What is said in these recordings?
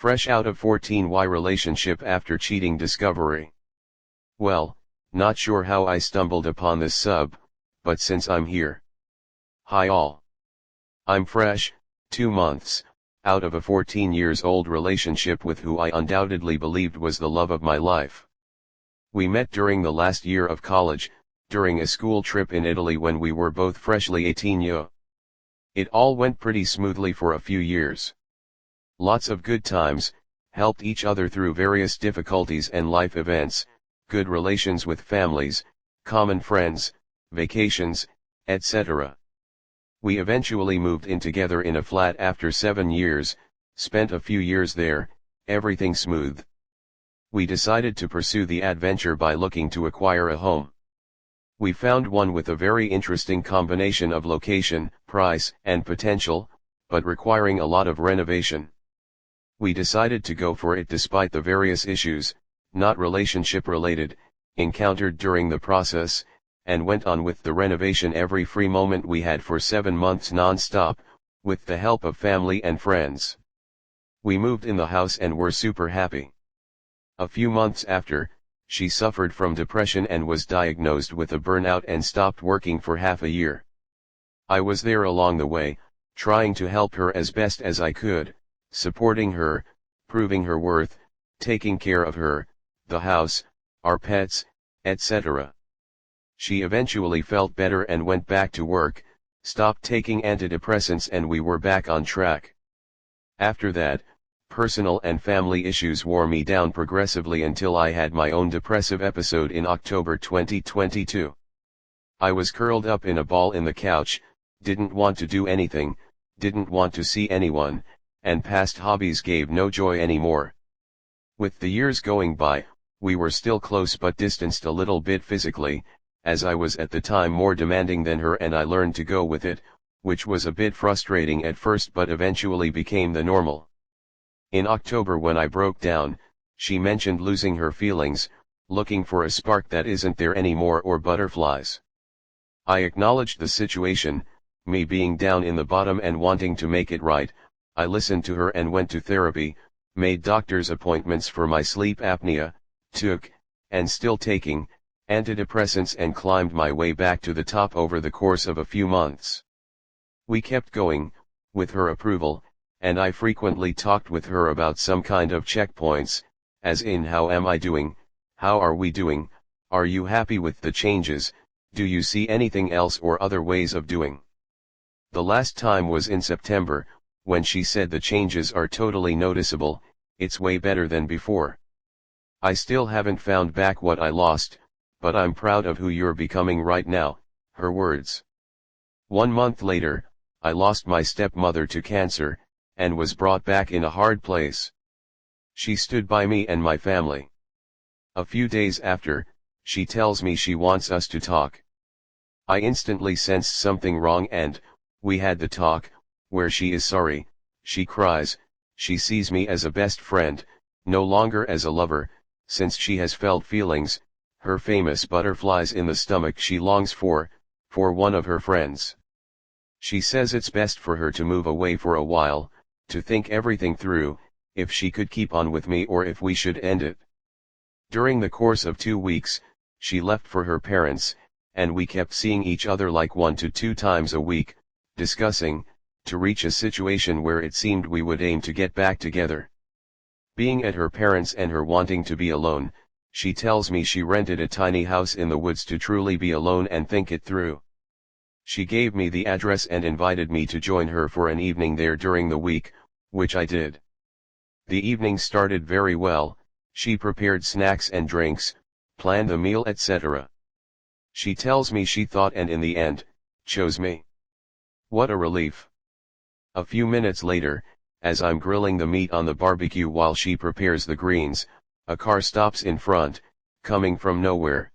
Fresh out of 14Y relationship after cheating discovery. Well, not sure how I stumbled upon this sub, but since I'm here. Hi all. I'm fresh, 2 months, out of a 14 years old relationship with who I undoubtedly believed was the love of my life. We met during the last year of college, during a school trip in Italy when we were both freshly 18. It all went pretty smoothly for a few years. Lots of good times, helped each other through various difficulties and life events, good relations with families, common friends, vacations, etc. We eventually moved in together in a flat after 7 years, spent a few years there, everything smooth. We decided to pursue the adventure by looking to acquire a home. We found one with a very interesting combination of location, price, and potential, but requiring a lot of renovation. We decided to go for it despite the various issues, not relationship related, encountered during the process, and went on with the renovation every free moment we had for 7 months non-stop, with the help of family and friends. We moved in the house and were super happy. A few months after, she suffered from depression and was diagnosed with a burnout and stopped working for half a year. I was there along the way, trying to help her as best as I could, supporting her, proving her worth, taking care of her, the house, our pets, etc. She eventually felt better and went back to work, stopped taking antidepressants, and we were back on track. After that, personal and family issues wore me down progressively until I had my own depressive episode in October 2022. I was curled up in a ball in the couch, didn't want to do anything, didn't want to see anyone, and past hobbies gave no joy anymore. With the years going by, we were still close but distanced a little bit physically, as I was at the time more demanding than her, and I learned to go with it, which was a bit frustrating at first but eventually became the normal. In October, when I broke down, she mentioned losing her feelings, looking for a spark that isn't there anymore, or butterflies. I acknowledged the situation, me being down in the bottom and wanting to make it right. I listened to her and went to therapy, made doctor's appointments for my sleep apnea, took, and still taking, antidepressants, and climbed my way back to the top over the course of a few months. We kept going, with her approval, and I frequently talked with her about some kind of checkpoints, as in, how am I doing, how are we doing, are you happy with the changes, do you see anything else or other ways of doing. The last time was in September, when she said the changes are totally noticeable, it's way better than before. I still haven't found back what I lost, but I'm proud of who you're becoming right now, her words. 1 month later, I lost my stepmother to cancer, and was brought back in a hard place. She stood by me and my family. A few days after, she tells me she wants us to talk. I instantly sensed something wrong, and we had the talk, where she is sorry, she cries, she sees me as a best friend, no longer as a lover, since she has felt feelings, her famous butterflies in the stomach she longs for one of her friends. She says it's best for her to move away for a while, to think everything through, if she could keep on with me or if we should end it. During the course of 2 weeks, she left for her parents, and we kept seeing each other like 1 to 2 times a week, discussing, to reach a situation where it seemed we would aim to get back together. Being at her parents and her wanting to be alone, she tells me she rented a tiny house in the woods to truly be alone and think it through. She gave me the address and invited me to join her for an evening there during the week, which I did. The evening started very well, she prepared snacks and drinks, planned the meal, etc. She tells me she thought and in the end, chose me. What a relief. A few minutes later, as I'm grilling the meat on the barbecue while she prepares the greens, a car stops in front, coming from nowhere.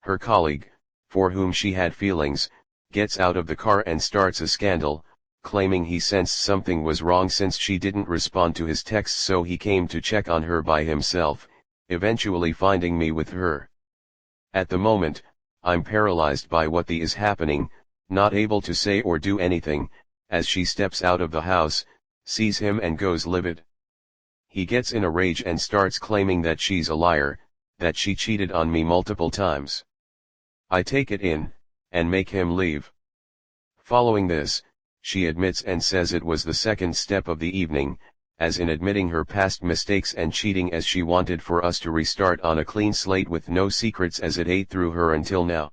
Her colleague, for whom she had feelings, gets out of the car and starts a scandal, claiming he sensed something was wrong since she didn't respond to his texts, so he came to check on her by himself, eventually finding me with her. At the moment, I'm paralyzed by what is happening, not able to say or do anything, as she steps out of the house, sees him and goes livid. He gets in a rage and starts claiming that she's a liar, that she cheated on me multiple times. I take it in, and make him leave. Following this, she admits and says it was the second step of the evening, as in admitting her past mistakes and cheating, as she wanted for us to restart on a clean slate with no secrets, as it ate through her until now.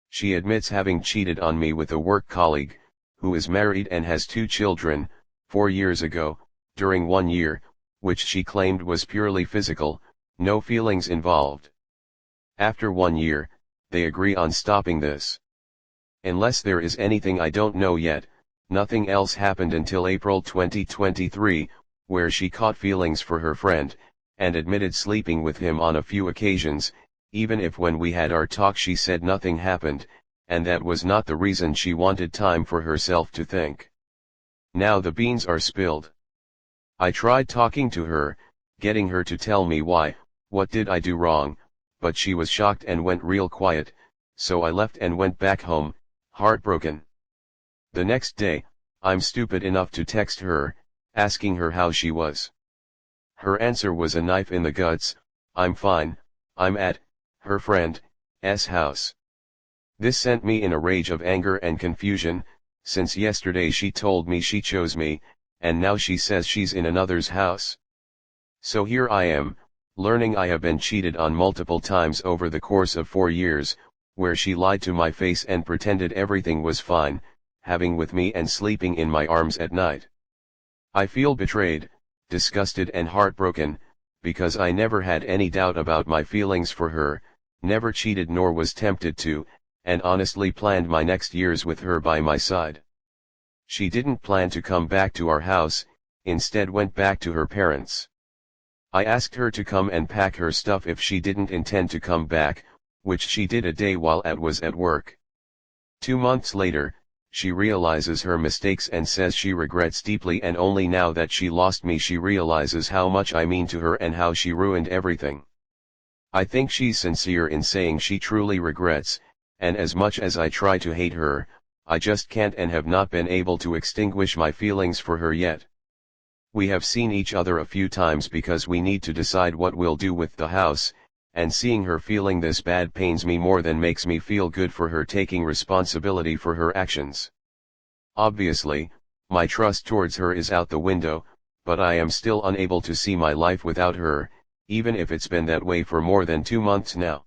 She admits having cheated on me with a work colleague, who is married and has 2 children, 4 years ago, during 1 year, which she claimed was purely physical, no feelings involved. After 1 year, they agree on stopping this. Unless there is anything I don't know yet, nothing else happened until April 2023, where she caught feelings for her friend, and admitted sleeping with him on a few occasions, even if when we had our talk she said nothing happened, and that was not the reason. She wanted time for herself to think. Now the beans are spilled. I tried talking to her, getting her to tell me why, what did I do wrong, but she was shocked and went real quiet, so I left and went back home, heartbroken. The next day, I'm stupid enough to text her, asking her how she was. Her answer was a knife in the guts. I'm fine, I'm at her friend's house. This sent me in a rage of anger and confusion, since yesterday she told me she chose me, and now she says she's in another's house. So here I am, learning I have been cheated on multiple times over the course of 4 years, where she lied to my face and pretended everything was fine, having with me and sleeping in my arms at night. I feel betrayed, disgusted and heartbroken, because I never had any doubt about my feelings for her, never cheated nor was tempted to, and honestly planned my next years with her by my side. She didn't plan to come back to our house, instead went back to her parents'. I asked her to come and pack her stuff if she didn't intend to come back, which she did a day while I was at work. 2 months later, she realizes her mistakes and says she regrets deeply, and only now that she lost me she realizes how much I mean to her and how she ruined everything. I think she's sincere in saying she truly regrets, and as much as I try to hate her, I just can't and have not been able to extinguish my feelings for her yet. We have seen each other a few times because we need to decide what we'll do with the house, and seeing her feeling this bad pains me more than makes me feel good for her taking responsibility for her actions. Obviously, my trust towards her is out the window, but I am still unable to see my life without her, even if it's been that way for more than 2 months now.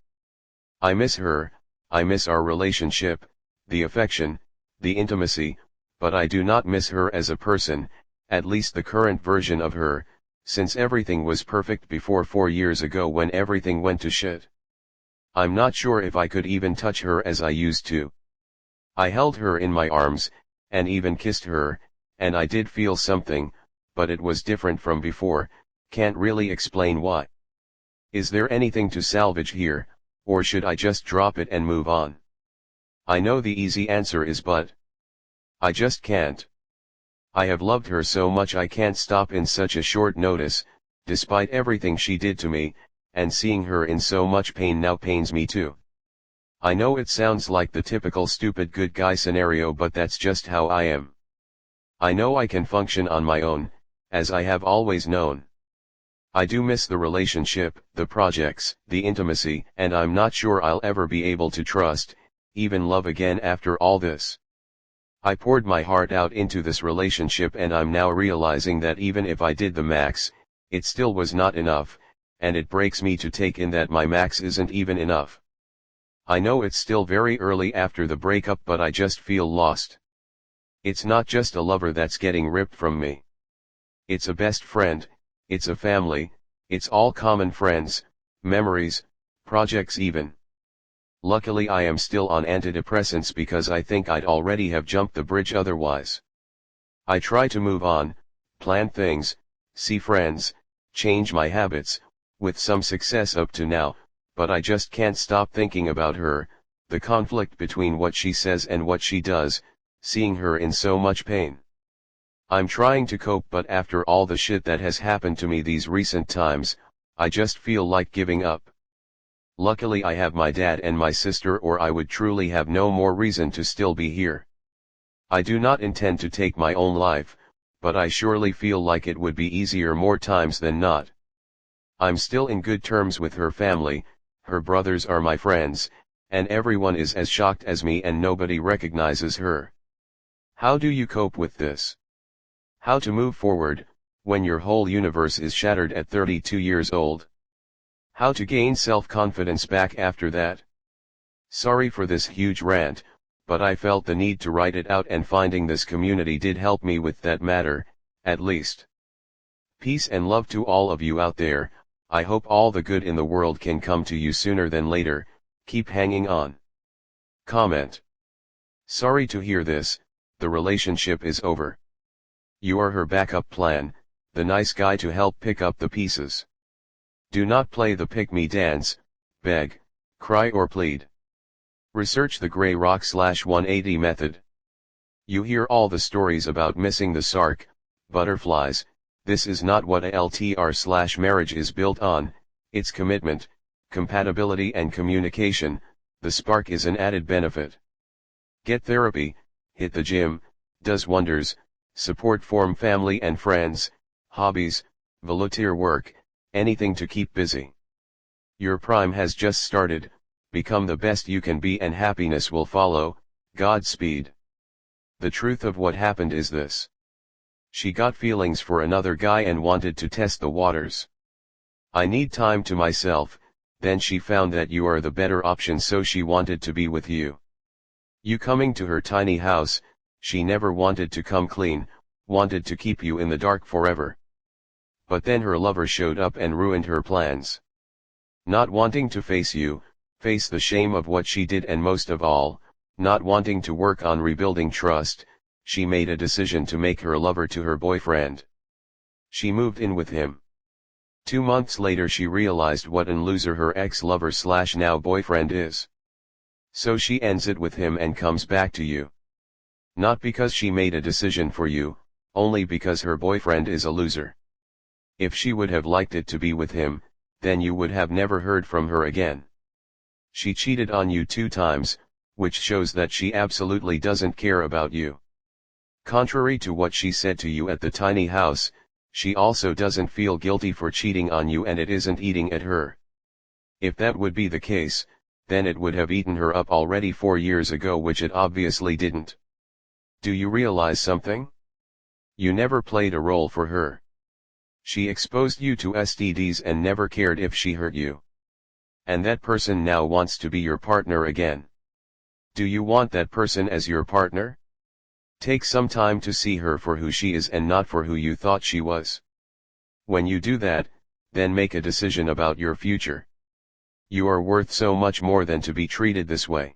I miss her, I miss our relationship, the affection, the intimacy, but I do not miss her as a person, at least the current version of her, since everything was perfect before 4 years ago when everything went to shit. I'm not sure if I could even touch her as I used to. I held her in my arms, and even kissed her, and I did feel something, but it was different from before, can't really explain why. Is there anything to salvage here, or should I just drop it and move on? I know the easy answer is but I just can't. I have loved her so much I can't stop in such a short notice, despite everything she did to me, and seeing her in so much pain now pains me too. I know it sounds like the typical stupid good guy scenario, but that's just how I am. I know I can function on my own, as I have always known. I do miss the relationship, the projects, the intimacy, and I'm not sure I'll ever be able to trust, even love again after all this. I poured my heart out into this relationship, and I'm now realizing that even if I did the max, it still was not enough, and it breaks me to take in that my max isn't even enough. I know it's still very early after the breakup, but I just feel lost. It's not just a lover that's getting ripped from me. It's a best friend, it's a family, it's all common friends, memories, projects even. Luckily I am still on antidepressants because I think I'd already have jumped the bridge otherwise. I try to move on, plan things, see friends, change my habits, with some success up to now, but I just can't stop thinking about her, the conflict between what she says and what she does, seeing her in so much pain. I'm trying to cope, but after all the shit that has happened to me these recent times, I just feel like giving up. Luckily I have my dad and my sister, or I would truly have no more reason to still be here. I do not intend to take my own life, but I surely feel like it would be easier more times than not. I'm still in good terms with her family, her brothers are my friends, and everyone is as shocked as me and nobody recognizes her. How do you cope with this? How to move forward, when your whole universe is shattered at 32 years old? How to gain self-confidence back after that? Sorry for this huge rant, but I felt the need to write it out, and finding this community did help me with that matter, at least. Peace and love to all of you out there. I hope all the good in the world can come to you sooner than later. Keep hanging on. Comment. Sorry to hear this, the relationship is over. You are her backup plan, the nice guy to help pick up the pieces. Do not play the pick-me dance, beg, cry or plead. Research the Grey Rock/180 method. You hear all the stories about missing the spark, butterflies. This is not what a LTR/marriage is built on. It's commitment, compatibility and communication. The spark is an added benefit. Get therapy, hit the gym, does wonders. Support form family and friends, hobbies, volunteer work, anything to keep busy. Your prime has just started. Become the best you can be and happiness will follow. Godspeed. The truth of what happened is this. She got feelings for another guy and wanted to test the waters. I need time to myself. Then she found that you are the better option, so she wanted to be with you. You coming to her tiny house, she never wanted to come clean, wanted to keep you in the dark forever. But then her lover showed up and ruined her plans. Not wanting to face you, face the shame of what she did, and most of all, not wanting to work on rebuilding trust, she made a decision to make her lover to her boyfriend. She moved in with him. 2 months later she realized what an loser her ex-lover/now boyfriend is. So she ends it with him and comes back to you. Not because she made a decision for you, only because her boyfriend is a loser. If she would have liked it to be with him, then you would have never heard from her again. She cheated on you 2 times, which shows that she absolutely doesn't care about you. Contrary to what she said to you at the tiny house, she also doesn't feel guilty for cheating on you, and it isn't eating at her. If that would be the case, then it would have eaten her up already 4 years ago, which it obviously didn't. Do you realize something? You never played a role for her. She exposed you to STDs and never cared if she hurt you. And that person now wants to be your partner again. Do you want that person as your partner? Take some time to see her for who she is and not for who you thought she was. When you do that, then make a decision about your future. You are worth so much more than to be treated this way.